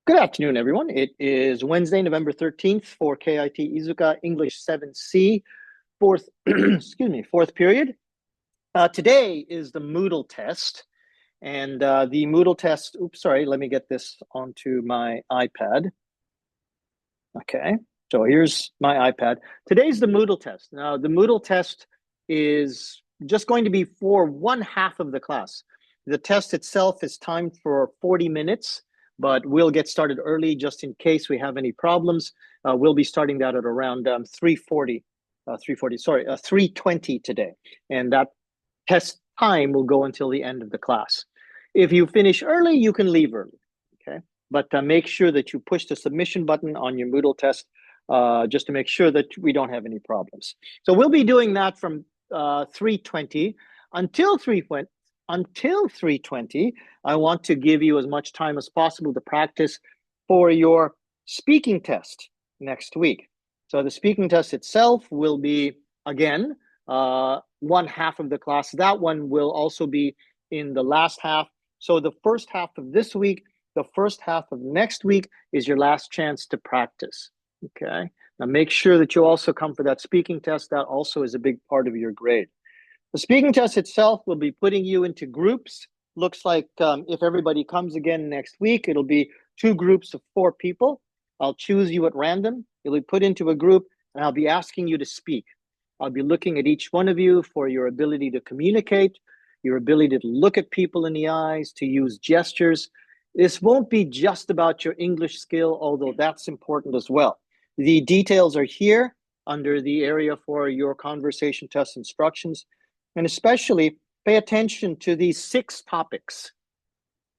Good afternoon, everyone. It is Wednesday, November 13th for KIT Iizuka English 7C, fourth, excuse me, fourth period. Today is the Moodle test. And the Moodle test, oops, sorry, let me get this onto my iPad. Okay, so here's my iPad. Today's the Moodle test. Now, the Moodle test is just going to be for one half of the class. The test itself is timed for 40 minutes. But we'll get started early just in case we have any problems. We'll be starting that at around 3:20 today. And that test time will go until the end of the class. If you finish early, you can leave early, okay? But make sure that you push the submission button on your Moodle test just to make sure that we don't have any problems. So we'll be doing that from 3:20 until 3:20. Until 3:20, I want to give you as much time as possible to practice for your speaking test next week. So the speaking test itself will be, again, one half of the class. That one will also be in the last half. So the first half of this week, the first half of next week is your last chance to practice, okay? Now make sure that you also come for that speaking test. That also is a big part of your grade. The speaking test itself will be putting you into groups. Looks like if everybody comes again next week, it'll be 2 groups of 4 people. I'll choose you at random. You'll be put into a group, and I'll be asking you to speak. I'll be looking at each one of you for your ability to communicate, your ability to look at people in the eyes, to use gestures. This won't be just about your English skill, although that's important as well. The details are here under the area for your conversation test instructions. And especially pay attention to these 6 topics.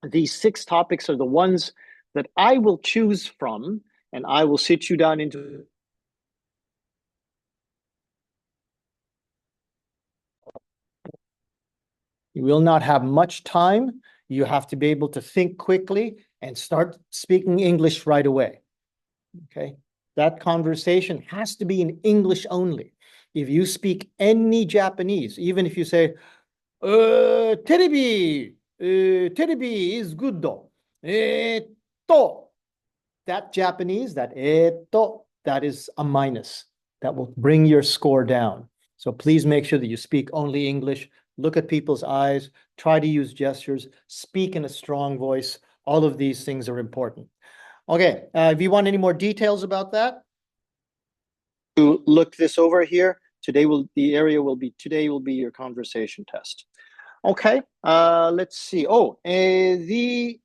These 6 topics are the ones that I will choose from, and I will sit you down into. You will not have much time. You have to be able to think quickly and start speaking English right away. Okay? That conversation has to be in English only. If you speak any Japanese, even if you say, terebi is good though. That Japanese, that that is a minus. That will bring your score down. So please make sure that you speak only English, look at people's eyes, try to use gestures, speak in a strong voice. All of these things are important. Okay, if you want any more details about that, to look this over here. Today will be your conversation test. Okay, let's see. Oh, the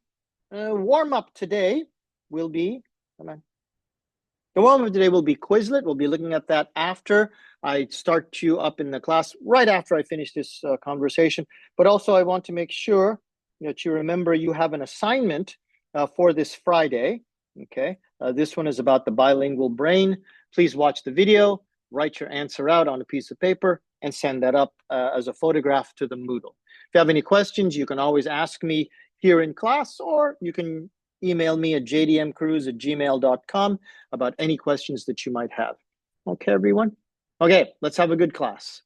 warm-up today will be, the warm-up today will be Quizlet. We'll be looking at that after I start you up in the class, right after I finish this conversation. But also I want to make sure that you remember you have an assignment for this Friday, okay? This one is about the bilingual brain. Please watch the video, write your answer out on a piece of paper, and send that up as a photograph to the Moodle. If you have any questions, you can always ask me here in class, or you can email me at jdmcruz@gmail.com about any questions that you might have. Okay, everyone? Okay, let's have a good class.